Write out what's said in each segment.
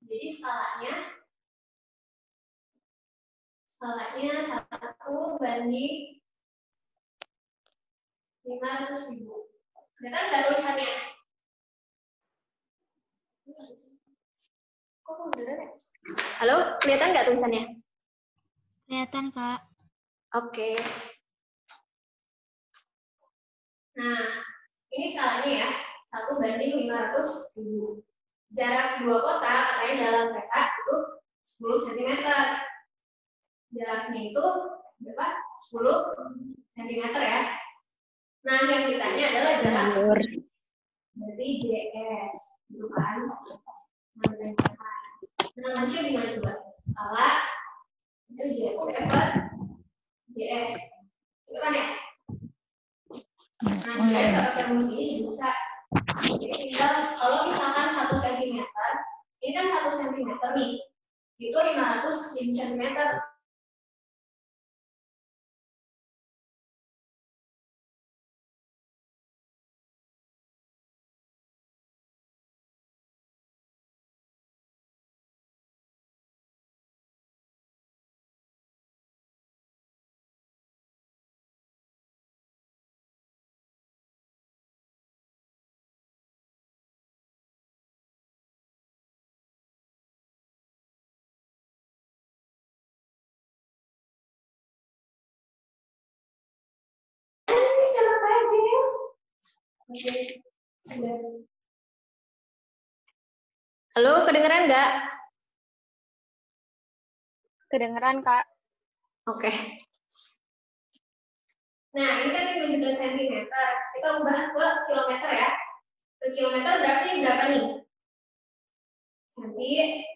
Jadi skalanya 1 banding 500.000. Kelihatan nggak tulisannya? Kok beneran ya? Halo, kelihatan nggak tulisannya? Kelihatan, Kak. Oke. Nah, ini skalanya ya, 1 banding 500.000. Jarak 2 kotak katanya dalam peta itu 10 cm. Jaraknya itu berapa? 10 cm ya. Nah, yang ditanya adalah jarak dari JS, gitu kan? Nah, masih gimana coba? Skala itu JS, itu kan ya? Nah, sebenarnya kalau pakai rumus ini bisa. Jadi tinggal kalau misalkan 1 cm, ini kan 1 cm nih, itu 500 cm. Siapa aja? Oke. Halo, kedengeran nggak? Kedengeran, Kak. Oke. Nah, ini kan 5 juta cm. Kita ubah ke kilometer ya. Ke kilometer berarti berapa nih? Nanti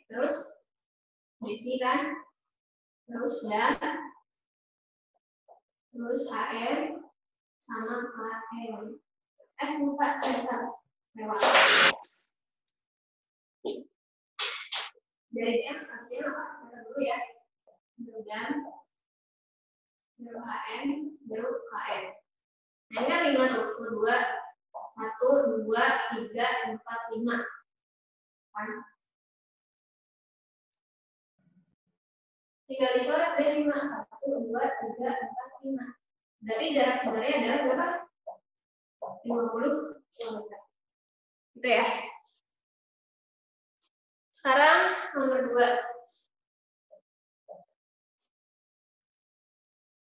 terus diisi kan? Terus dan terus AM sama KM. Lupa, lewat. Dari M hasilnya apa? Kita dulu ya. Dan baru HM, baru KM. Nah, ini kan 5 tuh. 2, 1, 2, 3, 4, 5. Kan? Tinggal dicoret dari 5. 1, 2, 3, 4, 5. Berarti jarak sebenarnya adalah berapa? 50 km. Gitu ya. Sekarang nomor 2.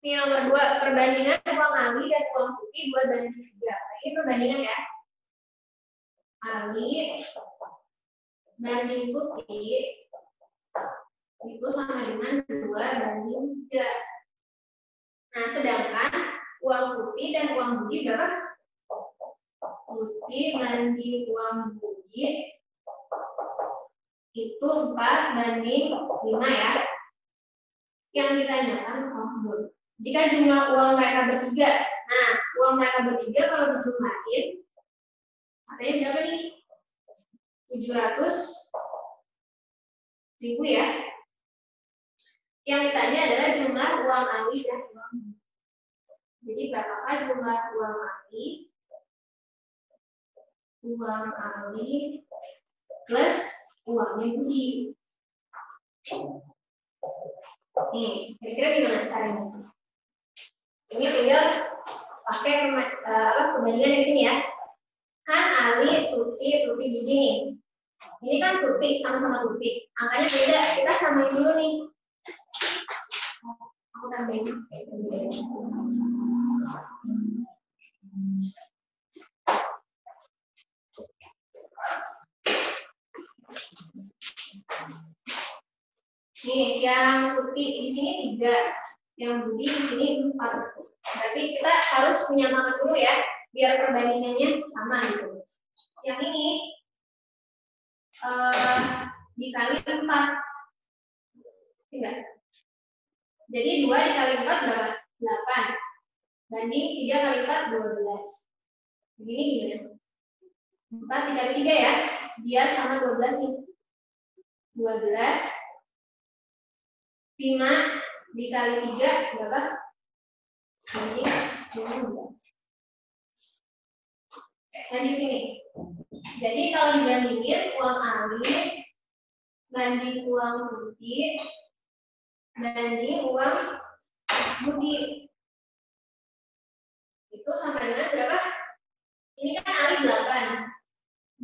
Ini nomor 2, perbandingan uang Ali dan uang putih 2 banding 3. Ini perbandingan ya. Ali banding putih itu sama dengan 2 banding 3. Nah, sedangkan uang putih dan uang budi berapa? Putih banding uang budi itu 4 banding 5 ya. Yang ditanyakan uang budi. Jika jumlah uang mereka bertiga, nah uang mereka bertiga kalau dijumlahin, artinya berapa nih? 700.000 ya. Yang ditanya adalah jumlah uang Ali dan uang Budi. Jadi berapakah jumlah uang Ali? Uang Ali plus uangnya Budi. Nih, kira-kira gimana caranya? Ini tinggal pakai perbandingan di sini ya. Kan Ali, Tuti Budi nih. Ini kan Tuti, sama-sama Tuti. Angkanya beda, kita samain dulu nih. Aku tambahin. Nih, yang Tuti di sini 3, yang Budi di sini 4. Berarti kita harus menyamakan dulu ya, biar perbandingannya sama gitu. Yang ini dikali 4. Enggak. Jadi 2 dikali 4 berapa? 8. Banding 3 kali 4 12. Begini gimana? 4 dikali 3 ya, biar sama 12 nih. 12. 5 dikali 3 berapa? Banding 15. Lanjut sini. Jadi kalau dibandingin uang Ali banding uang Tuti banding uang Budi. Itu sama dengan berapa? Ini kan Ali 8.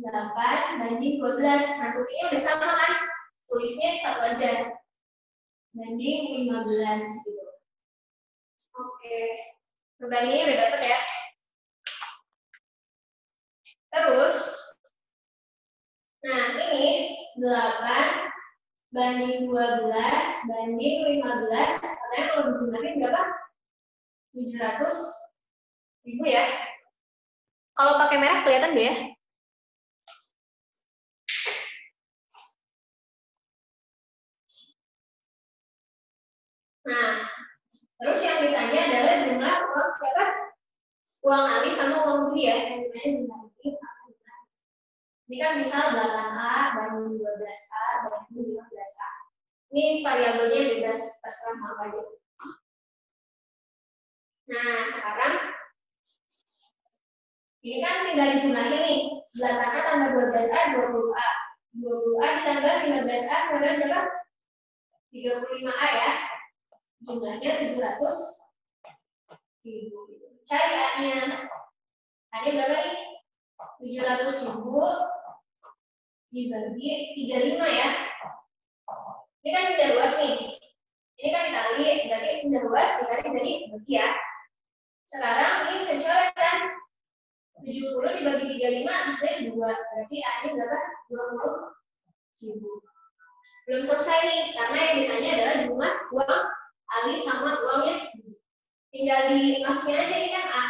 8 banding 12. Nah, Tutinya udah sama kan? Tulisnya satu aja. Banding 15 gitu. Oke. Perbandingannya udah dapat ya. Terus, nah ini 8 banding 12 banding 15. Katanya kalau dijumlahin berapa? 700.000 ya. Kalau pakai merah kelihatan deh ya. Nah, terus yang ditanya adalah jumlah uang siapa? Uang Ali sama uang Budi ya. Yang ditanya jumlah ini sama jumlah. Ini kan misal 8A banding 12A banding 15A. Ini variabelnya bebas, terserah mau apa aja. Nah, sekarang ini kan tinggal dijumlahin nih. 8A tambah 12A 20A. 20A ditambah 15A sama berapa? 35A ya. Jumlahnya 700.000. Cari A-nya. A-nya berapa nih? 700.000 dibagi 35 ya. Ini kan udah luas nih. Ini kan dikali, berarti udah luas dikali jadi bagi ya. Sekarang ini bisa dicoretkan. 70 dibagi 35 hasilnya 2. Berarti A-nya berapa? 20.000. Belum selesai nih, karena yang ditanya adalah jumlah uang Ali sama uangnya. Tinggal dimasukin aja ini kan A.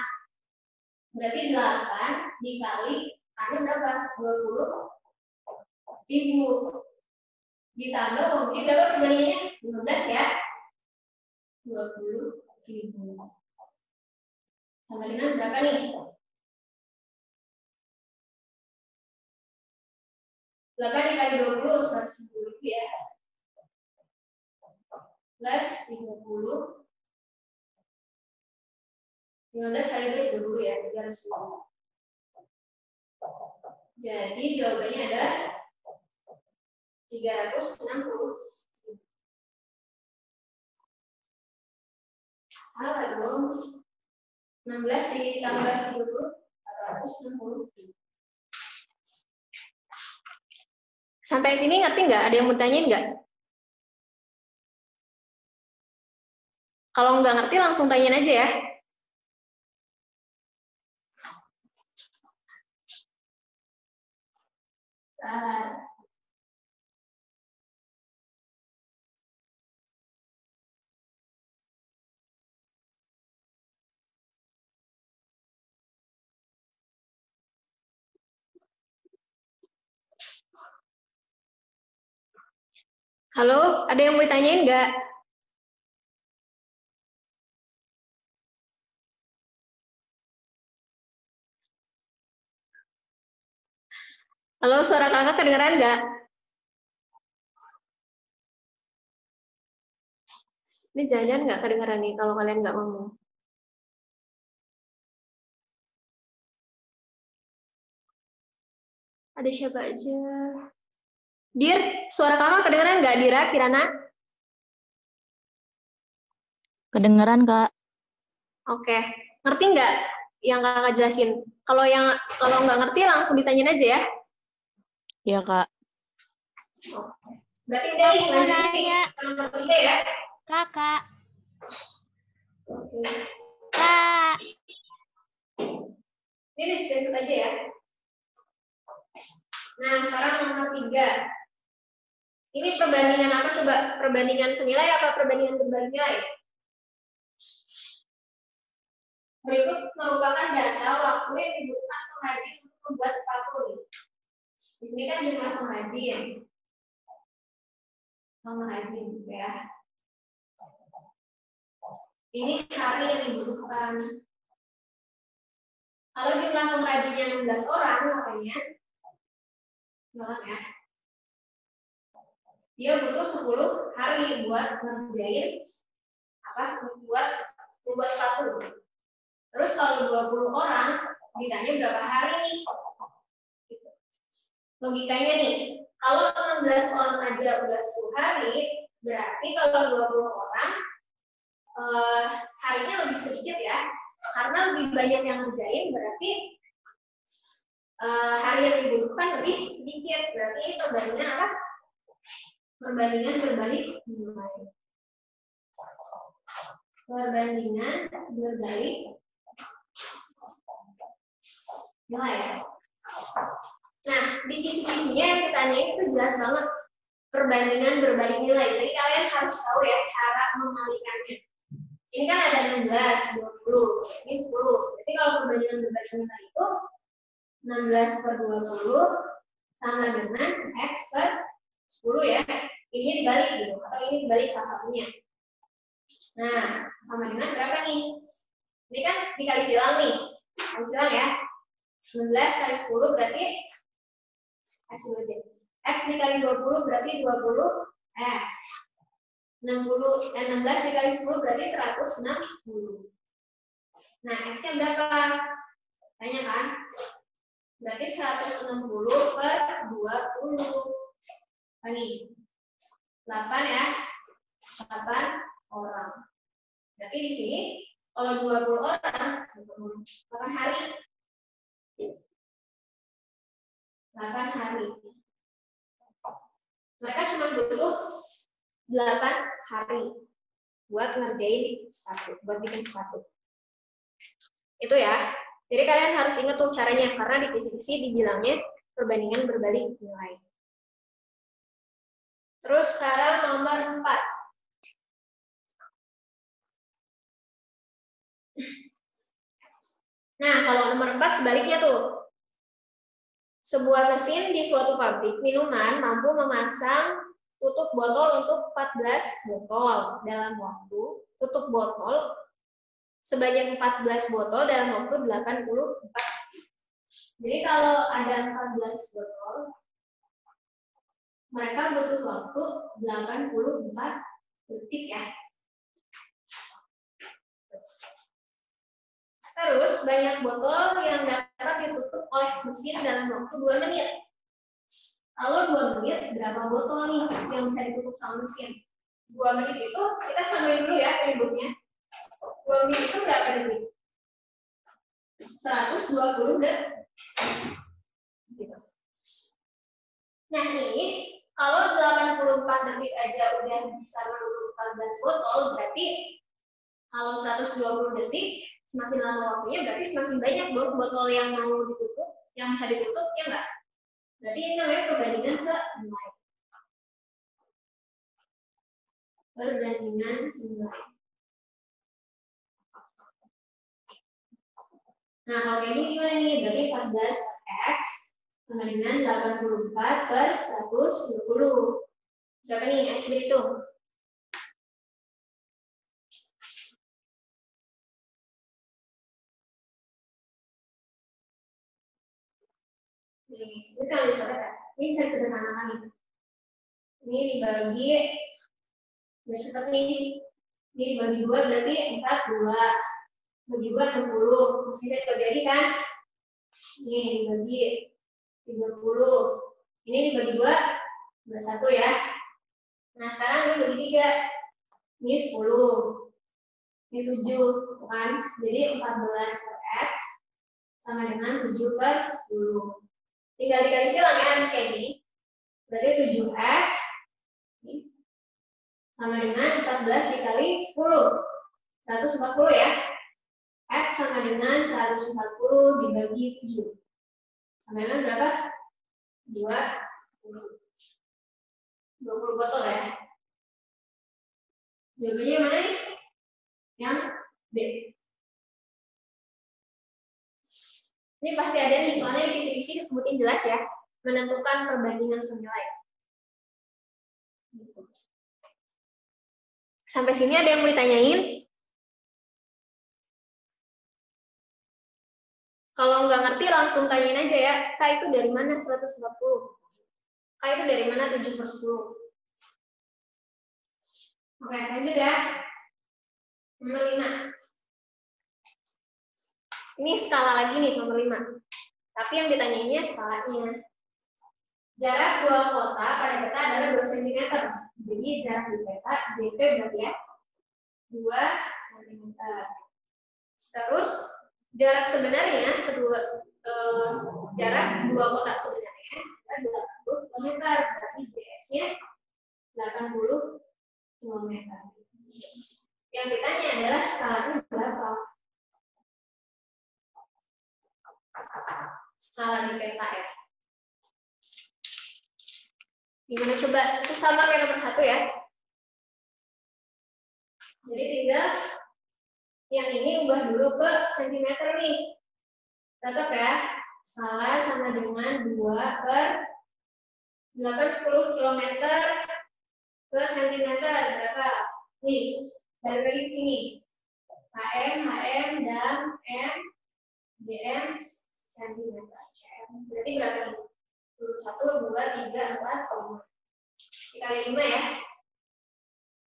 Berarti 8 dikali A-nya berapa? 20.000. Ditambah uang Budi berapa perbandingannya? 15 ya. 20.000. Sama dengan berapa nih? 8 dikali 20, 110.000 ya. Plus 30. 15 kali 2 30 ya, 310. Jadi jawabannya adalah 360. Salah dong. 16 ditambah 30, 460. Sampai sini ngerti nggak? Ada yang mau tanyain nggak? Kalau nggak ngerti langsung tanyain aja ya. Halo, ada yang mau ditanyain nggak? Halo, suara kakak kedengeran nggak? Ini jangan-jangan nggak kedengeran nih kalau kalian nggak ngomong. Ada siapa aja? Dir, suara kakak kedengeran nggak, Dira, Kirana? Kedengeran, Kak. Oke, ngerti nggak yang kakak jelasin? Kalau nggak ngerti langsung ditanyain aja ya. Iya, Kak. Berarti udah nih, lanjut nih. Nomor 3 ya. Kakak. Oke. Kak. Ini di screenshot aja ya. Nah, sekarang nomor 3. Ini perbandingan apa coba? Perbandingan senilai apa perbandingan berbalik nilai? Berikut merupakan data waktu yang dibutuhkan pengrajin untuk membuat sepatu nih. Di sini kan jumlah pengrajin. Pengrajin ya. Ini hari yang dibutuhkan. Kalau jumlah pengrajinnya 16 orang, makanya ya. Dia butuh 10 hari buat ngerjain membuat sepatu. Terus kalau 20 orang ditanya berapa hari nih? Logikanya nih, Kalau 16 orang aja udah 10 hari, berarti kalau 20 orang harinya lebih sedikit ya. Karena lebih banyak yang ngerjain, berarti hari yang dibutuhkan lebih sedikit. Berarti ini perbandingan apa? Perbandingan berbalik nilai. Perbandingan berbalik nilai. Nah, di kisi-kisinya yang ditanyain itu jelas banget perbandingan berbalik nilai. Jadi kalian harus tahu ya cara memalikannya. Ini kan ada 16, 20, ini 10. Jadi kalau perbandingan berbalik nilai itu 16 per 20 sama dengan X per 10 ya. Ini dibalik gitu, atau ini dibalik salah satunya. Nah, sama dengan berapa nih? Ini kan dikali silang nih. Kali silang ya. 16 kali 10 berarti X dikali 20 berarti 20X. 16 dikali 10 berarti 160. Nah, X-nya berapa? Tanya kan? Berarti 160 per 20. Apa nih? 8 ya. 8 orang. Berarti di sini kalau 20 orang, 8 hari. 8 hari. Mereka cuma butuh 8 hari buat ngerjain sepatu, buat bikin sepatu. Itu ya. Jadi kalian harus ingat tuh caranya, karena di kisi-kisi dibilangnya perbandingan berbalik nilai. Terus sekarang nomor 4. Nah, kalau nomor 4 sebaliknya tuh. Sebuah mesin di suatu pabrik minuman mampu memasang tutup botol untuk 14 botol dalam waktu, tutup botol sebanyak 14 botol dalam waktu 84. Jadi kalau ada 14 botol, mereka butuh waktu 84 detik ya. Terus banyak botol yang dapat ditutup oleh mesin dalam waktu 2 menit. Kalau 2 menit, berapa botol nih yang bisa ditutup sama mesin? 2 menit itu, kita samain dulu ya ributnya. 2 menit itu berapa detik? 120 detik. Gitu. Nah ini, kalau 84 detik aja udah bisa menutup 14 botol, berarti kalau 120 detik, semakin lama waktunya berarti semakin banyak dong botol yang mau ditutup, yang bisa ditutup, ya enggak? Berarti ini namanya perbandingan senilai. Perbandingan senilai. Nah, kalau kayak ini gimana nih? Berarti 14 per X sama dengan 84 per 120. Berapa nih X berhitung? Ini kalau disederhanakan, ini bisa disederhanakan nih. Ini dibagi, ya seperti ini dibagi 2 berarti 42. Bagi 2 60. Masih bisa dibagi kan? Ini dibagi 30. Ini dibagi 2, 21 ya. Nah sekarang ini bagi 3. Ini 10. Ini 7 kan? Jadi 14 per X sama dengan 7 per 10. Tinggal dikali silang ya habis kayak gini. Berarti 7X sama dengan 14 dikali 10. 140 ya. X sama dengan 140 dibagi 7. Sama dengan berapa? 20 botol ya. Jawabannya mana nih? Yang B. Ini pasti ada nih, soalnya di kisi-kisi disebutin jelas ya. Menentukan perbandingan senilai. Sampai sini ada yang mau ditanyain? Kalau nggak ngerti langsung tanyain aja ya. Kak itu dari mana 140? Kak itu dari mana 7 per 10? Oke, lanjut ya. Nomor 5. Ini skala lagi nih nomor 5. Tapi yang ditanyainnya skalanya. Jarak dua kota pada peta adalah 2 cm. Jadi jarak di peta JP berarti ya 2 cm. Terus jarak sebenarnya jarak dua kota sebenarnya adalah 80 km. Berarti JS-nya 80 km. Yang ditanya adalah skalanya berapa? Skala di peta ya. Gimana coba? Itu sama kayak nomor 1 ya. Jadi tinggal yang ini ubah dulu ke cm nih. Tetap ya, skala sama dengan 2 per 80 km ke cm. Berapa? Nih, balik lagi ke sini. HM, dan M, DM, cm. Berarti berapa nih? 1, 2, 3, 4, 5. Dikali 5 ya.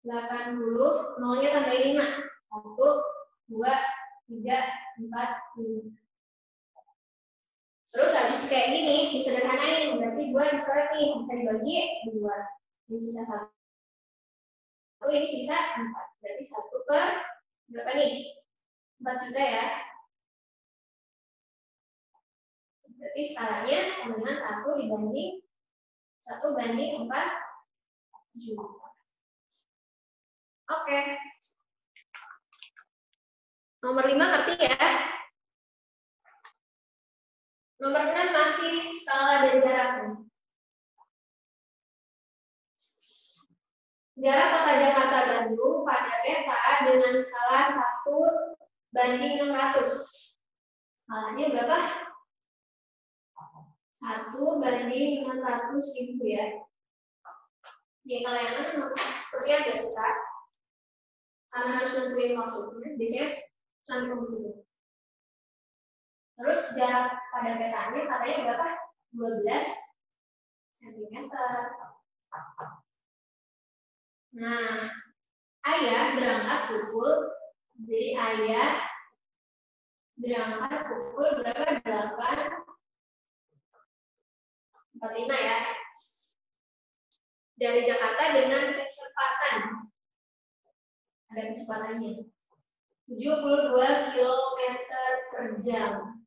80, nolnya tambahin 5. 1, 2, 3, 4, 5. Terus habis kayak gini, disederhanain. Berarti 2 dicoret nih, bisa dibagi 2. Ini sisa 1. Ini sisa 4. Berarti 1 per berapa nih? 4 juta ya. Berarti skalanya sama dengan 1 dibanding 1 banding 4 juta. Oke. Nomor 5 ngerti ya? Nomor 6 masih skala dan jaraknya. Jarak kota Jakarta Bandung pada peta dengan skala 1 banding 600. Skalanya berapa? 1 banding 600.000 ya. Di kalau yang lain seperti agak susah. Karena harus nentuin waktunya. Biasanya sampai ke sini. Terus jarak pada petanya katanya berapa? 12 cm. Nah, ayah berangkat pukul, jadi ayah berangkat pukul berapa? 8.45 ya. Dari Jakarta dengan kecepatan, ada kecepatannya 72 km per jam.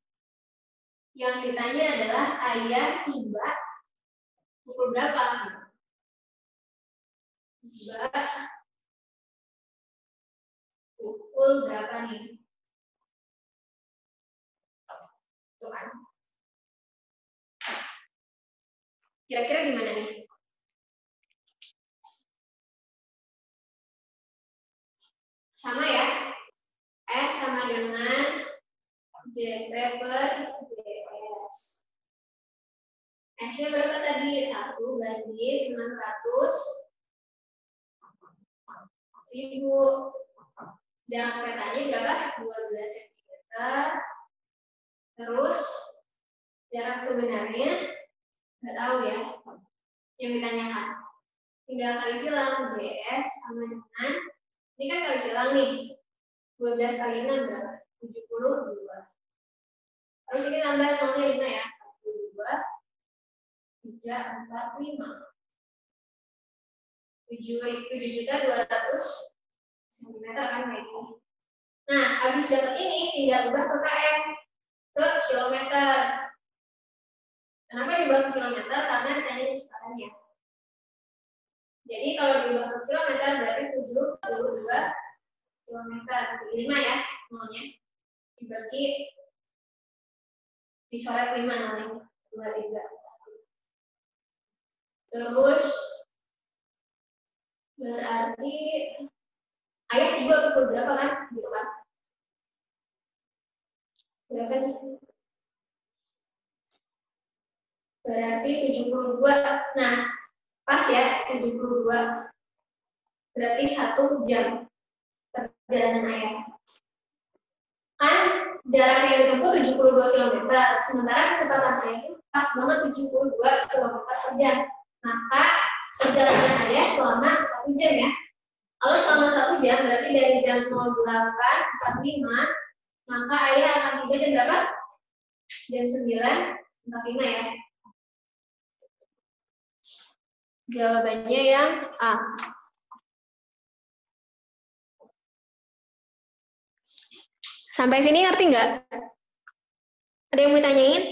Yang ditanya adalah ayah tiba pukul berapa? Pukul berapa nih? Tuh kan. Kira-kira gimana nih? Sama ya? S sama dengan JP per JS. S-nya berapa tadi? 1 banding 600.000. Jarak petanya berapa? 12 cm. Terus jarak sebenarnya nggak tahu ya. Yang ditanyakan. Tinggal kali silang. JS sama dengan, ini kan kali silang nih. 12 kali 6 berapa? 72. Terus ini tambah nolnya 5 ya. 1, 2, 3, 4, 5. 7.200 cm kan kayak gini. Nah, habis dapat ini tinggal ubah ke km, ke kilometer. Kenapa diubah ke kilometer? Karena ditanya kecepatannya. Jadi kalau diubah ke kilometer berarti 72 kilometer. 5 ya nolnya. Dibagi dicoret 5 nolnya. 2, 3. Terus berarti ayah tiba pukul berapa kan? Gitu kan? Berapa nih? Berarti 72. Nah, pas ya 72. Berarti 1 jam perjalanan ayah. Kan jarak yang ditempuh 72 km. Sementara kecepatan ayah itu pas banget 72 km per jam. Maka perjalanan ayah selama 1 jam ya. Kalau selama 1 jam berarti dari jam 08.45, maka ayah akan tiba jam berapa? Jam 9.45 ya. Jawabannya yang A. Sampai sini ngerti nggak? Ada yang mau ditanyain?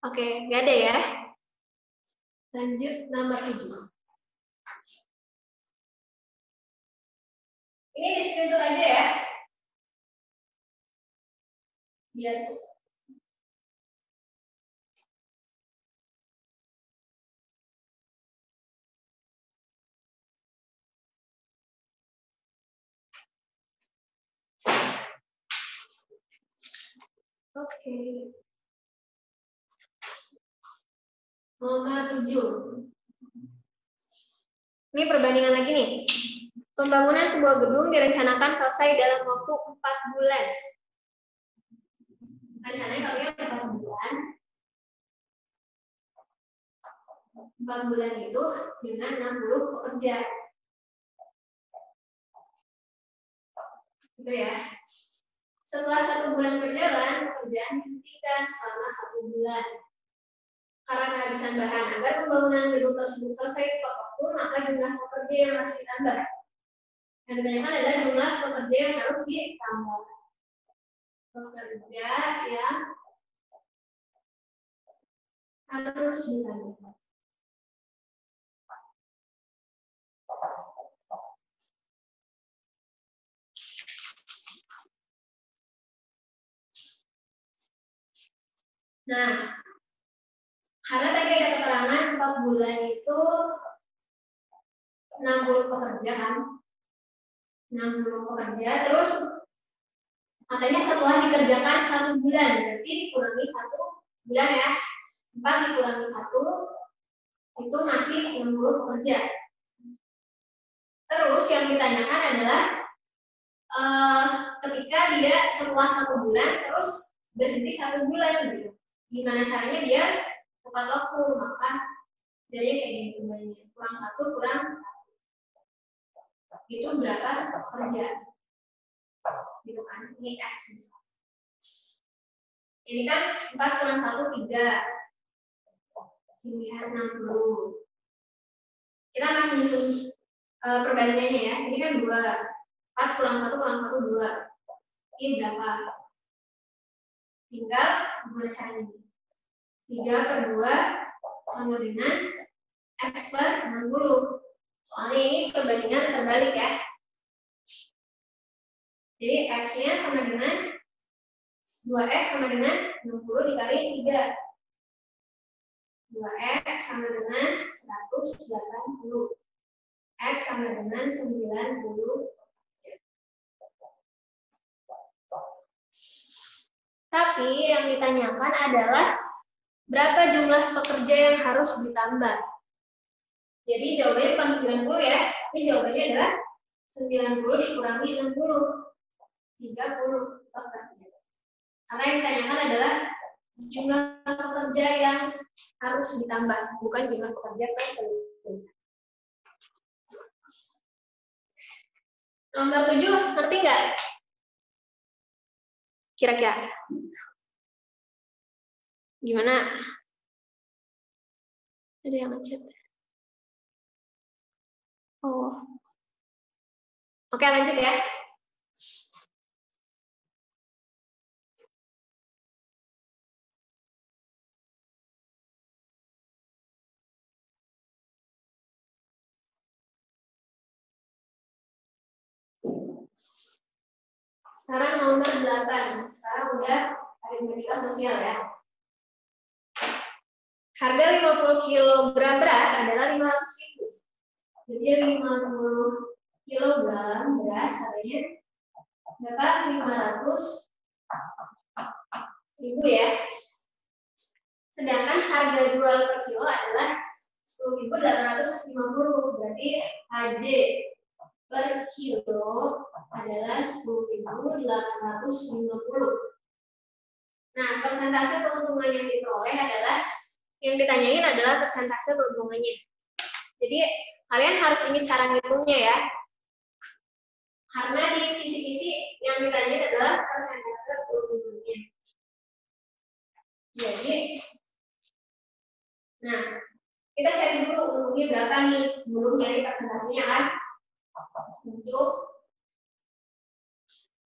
Oke, nggak ada ya. Lanjut nomor 7. Ini di screenshot aja ya. Biar oke. Nomor 7. Ini perbandingan lagi nih. Pembangunan sebuah gedung direncanakan selesai dalam waktu 4 bulan. Rencananya kalian 4 bulan. 4 bulan itu dengan 60 pekerja. Gitu ya. Setelah 1 bulan berjalan, pekerjaan dihentikan selama 1 bulan. Karena kehabisan bahan, agar pembangunan gedung tersebut selesai tepat waktu, maka jumlah pekerja yang harus ditambah. Yang ditanyakan adalah jumlah pekerja yang harus ditambah. Pekerja yang harus ditambah. Nah, karena tadi ada keterangan 4 bulan itu 60 pekerja kan? 60 pekerja, terus katanya setelah dikerjakan 1 bulan, berarti dikurangi 1 bulan ya. 4 dikurangi 1, itu masih 60 pekerja. Terus yang ditanyakan adalah ketika dia setelah 1 bulan, terus berhenti 1 bulan gitu. Gimana caranya biar tepat waktu? Maka jadi kayak gini kembalinya, kurang 1 kurang 1. Itu berapa pekerja? Gitu kan, ini X. Ini kan 4 kurang 1, 3. 60. Kita masih nyusun perbandingannya ya. Ini kan 2. 4 kurang 1 kurang 1, 2. Ini berapa? Tinggal gimana caranya? 3 per 2 sama dengan X per 60. Soalnya ini perbandingan terbalik ya. Jadi X-nya sama dengan 2X sama dengan 60 dikali 3. 2X sama dengan 180. X sama dengan 90. Tapi yang ditanyakan adalah berapa jumlah pekerja yang harus ditambah. Jadi jawabannya bukan 90 ya, tapi jawabannya adalah 90 dikurangi 60. 30 pekerja. Karena yang ditanyakan adalah jumlah pekerja yang harus ditambah, bukan jumlah pekerja tersebut. Nomor 7, ngerti nggak? Kira-kira gimana? Ada yang ngechat. Oh. Oke, lanjut ya. Sekarang nomor 8. Sekarang udah aritmetika sosial ya. Harga 50 kg beras adalah 500.000. Jadi 50 kg beras harganya dapat 500.000 ya. Sedangkan harga jual per kilo adalah 10.850. Berarti HJ per kilo adalah 10.850. Nah, persentase keuntungan yang diperoleh adalah, yang ditanyain adalah persentase keuntungannya. Jadi kalian harus ingat cara ngitungnya ya. Karena di kisi-kisi yang ditanyain adalah persentase keuntungannya. Jadi, nah, kita cari dulu untungnya berapa nih sebelum nyari persentasenya kan. Untuk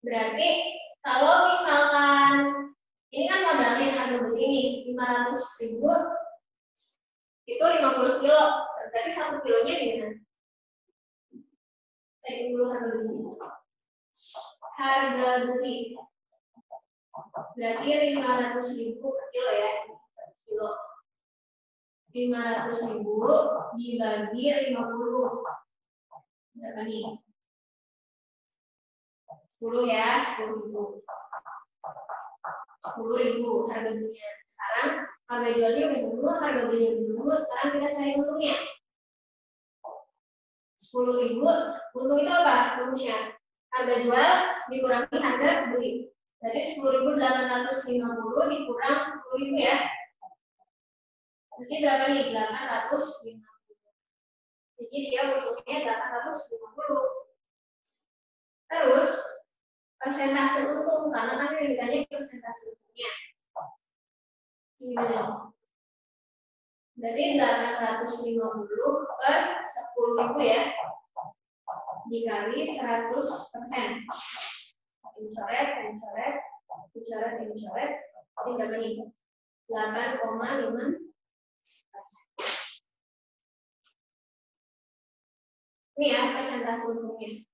berarti kalau misalkan ini kan modalnya harga begini 500.000 itu 50 kilo, berarti 1 kilonya gimana? Cari dulu harga beli. Harga beli berarti 500.000 per kilo ya, per kilo. 500.000 dibagi 50 berapa nih? 10 ya, 10.000. 10.000 harga belinya. Sekarang harga jualnya udah dulu, harga belinya dulu. Sekarang kita cari untungnya. 10.000, untung itu apa? Rumusnya harga jual dikurangi harga beli. Berarti 10.850 dikurang 10.000 ya. Berarti berapa nih? 850. Jadi dia untungnya 850. Terus persentase untung, karena kan yang ditanya persentase untungnya. Ini berarti 850 per 10.000 ya, dikali 100%. Dicoret, dicoret, dicoret, dicoret. Ini berapa nih? 8,5%. Ini ya persentase untungnya.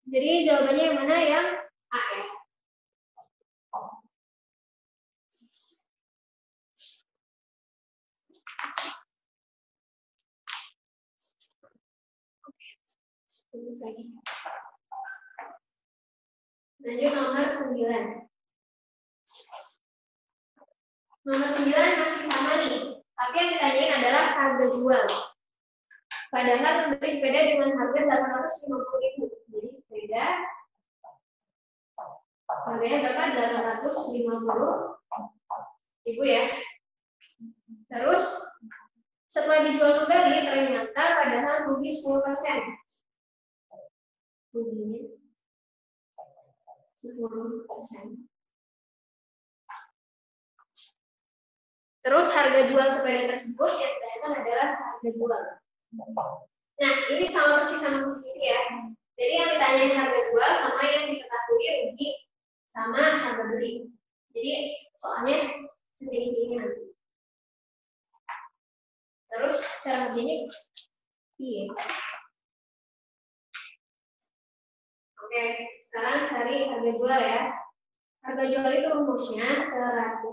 Jadi jawabannya yang mana? Yang A ya. Lanjut nomor 9. Nomor 9 masih sama nih. Tapi yang ditanyain adalah harga jual. Padahal membeli sepeda dengan harga 850.000. Jadi sepeda harganya berapa? 850.000 ya. Terus setelah dijual kembali ternyata padahal rugi 10%. Ruginya 10%. Terus harga jual sepeda tersebut yang ternyata adalah harga jual. Nah, ini sama persis sama posisi ya. Jadi yang ditanyain harga jual sama yang diketahui rugi sama harga beli. Jadi soalnya seperti nanti. Terus secara begini, iya. Oke, sekarang cari harga jual ya. Harga jual itu rumusnya 100%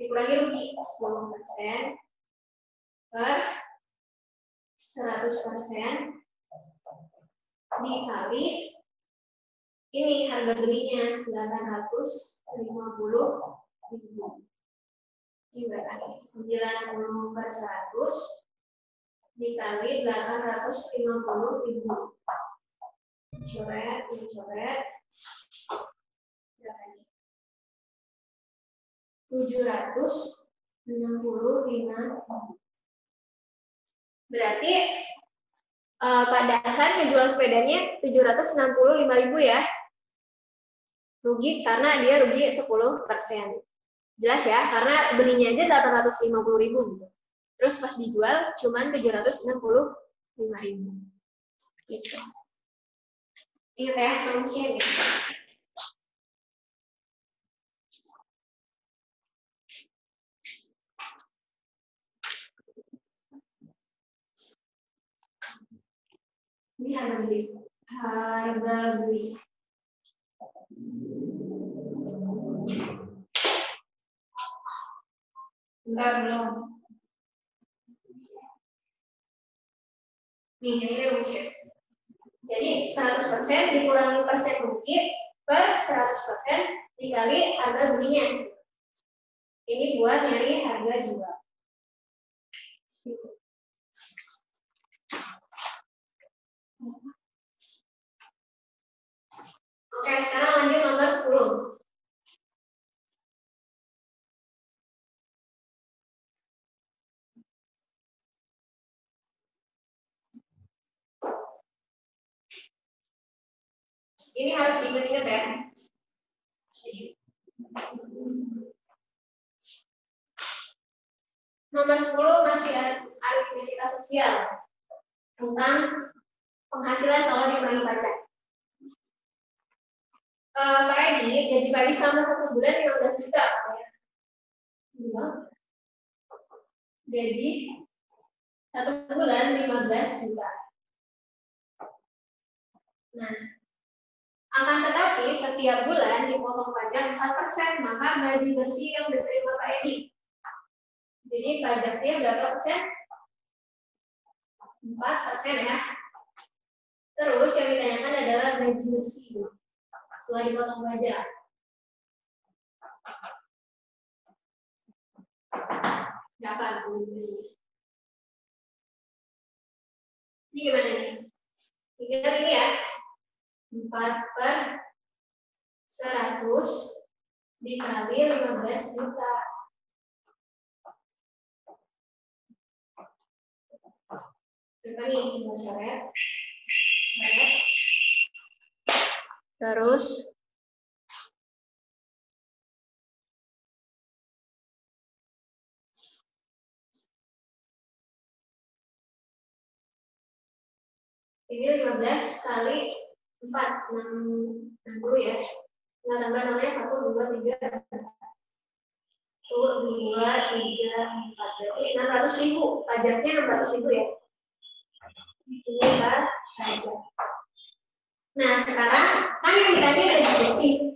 dikurangi rugi 10% per 100% dikali ini harga belinya 850.000. Ini berapa nih? 90 per 100 dikali 850.000. Coret, coret. Berapa nih? 765. Berarti padahal ngejual sepedanya 765.000 ya. Rugi karena dia rugi 10%. Jelas ya, karena belinya aja 850.000. Terus pas dijual cuman 765.000. Gitu. Ingat ya, rumusnya gitu. Ini harga beli. Harga beli. Enggak, belum. Nih, ini rumusnya. Jadi 100% dikurangi persen rugi per 100% dikali harga belinya. Ini buat nyari harga jual. Oke, sekarang lanjut nomor 10. Ini harus diingat-ingat ya. Nomor 10 masih aritmetika sosial tentang penghasilan kalau dikurangi pajak. Pak Edi, gaji Pak Edi selama 1 bulan 15 juta. Gaji 1 bulan 15 juta. Nah, akan tetapi setiap bulan dipotong pajak 4%, maka gaji bersih yang diterima Pak Edi. Jadi pajaknya berapa persen? 4% ya. Terus yang ditanyakan adalah gaji bersih setelah dipotong pajak. Berapa gaji bersih? Ini gimana nih? Tinggal ini ya. 4/100 dikali 15 juta. Berapa nih? Tinggal coret. Terus ini 15 kali 4, 60 ya. Nggak tambah nolnya 1, 2, 3. 1, 2, 3, 4. Berarti 600.000. Pajaknya 600.000 ya. Ini pajak. Nah, sekarang kan yang ditanya gaji bersih.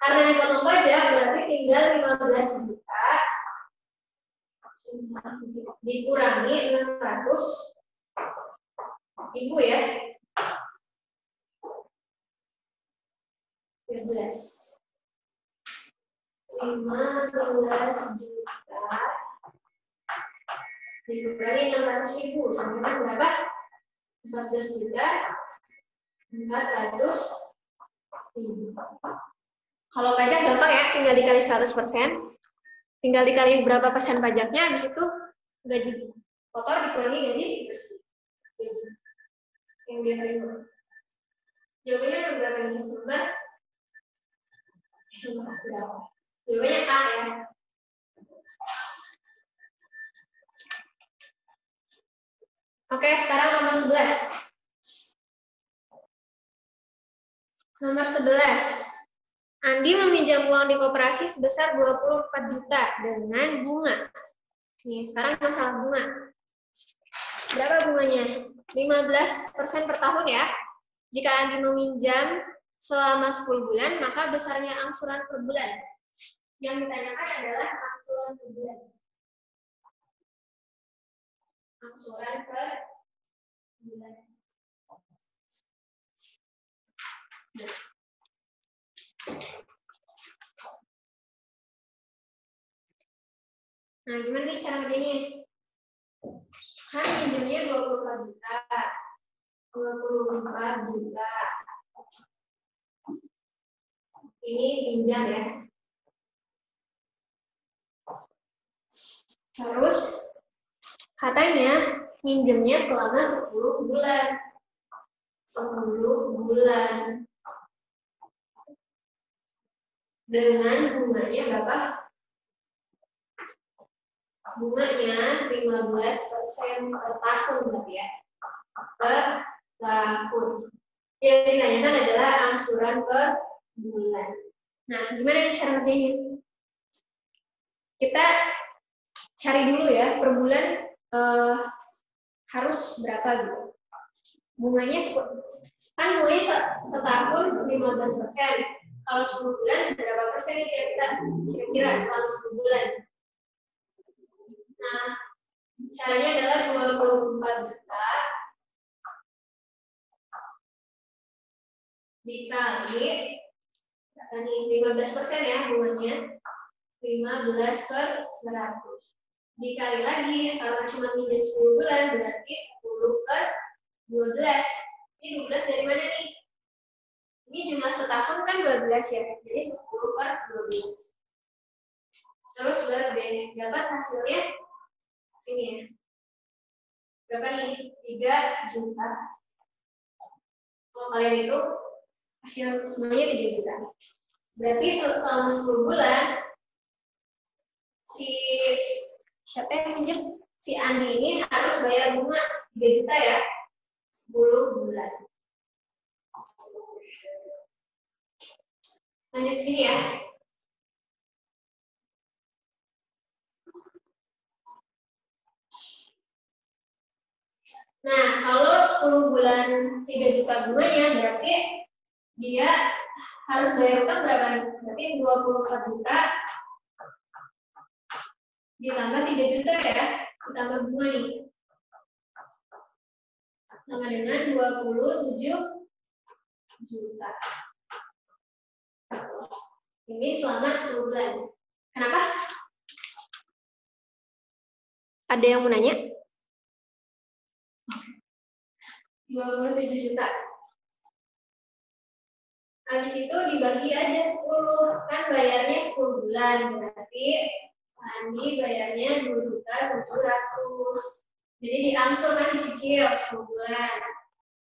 Karena dipotong pajak berarti tinggal 15 juta dikurangi 600.000 ya. 15 juta dikurangi 600.000 sama dengan berapa? 14 juta 400.000. Kalau pajak gampang ya, tinggal dikali 100%. Tinggal dikali berapa persen pajaknya, habis itu gaji kotor dikurangi gaji bersih. Yang dia terima. Jawabannya ada berapa nih? Jawabannya A ya. Oke, sekarang nomor 11. Nomor 11. Andi meminjam uang di koperasi sebesar 24 juta dengan bunga. Nih, sekarang masalah bunga. Berapa bunganya? 15% per tahun ya. Jika Andi meminjam selama 10 bulan, maka besarnya angsuran per bulan. Yang ditanyakan adalah angsuran per bulan. Angsuran per bulan. Nah, gimana nih cara kerjanya? Kan pinjamnya 24 juta. 24 juta. Ini pinjam ya. Terus katanya pinjamnya selama 10 bulan. 10 bulan. Dengan bunganya berapa? Bunganya 15% per tahun berarti ya. Per tahun. Yang ditanyakan adalah angsuran per bulan. Nah, gimana cara kerjanya? Kita cari dulu ya, per bulan harus berapa gitu. Bunganya kan bunganya setahun 15%. Kalau 10 bulan berapa persen nih kira-kira selama 10 bulan? Nah, caranya adalah 24 juta dikali tadi 15% ya bunganya, 15/100 dikali lagi, kalau cuma minjem 10 bulan berarti 10/12. Ini 12 dari mana nih? Ini jumlah setahun kan 12 ya, jadi 10/12. Terus dapat hasilnya sini ya. Berapa nih? 3 juta. Kalau kalian itu hasil semuanya 3 juta. Berarti selama 10 bulan si siapa yang pinjam? Si Andi ini harus bayar bunga 3 juta ya. 10 bulan. Lanjut ke sini ya. Nah, kalau 10 bulan 3 juta bunganya, berarti dia harus bayar utang berapa? Berarti 24 juta ditambah 3 juta ya, ditambah bunga nih. Sama dengan 27 juta. Ini selama 10 bulan. Kenapa? Ada yang mau nanya? 27 juta. Habis itu dibagi aja 10. Kan bayarnya 10 bulan. Berarti Andi bayarnya 2.700.000. Jadi diangsur kan dicicil 10 bulan.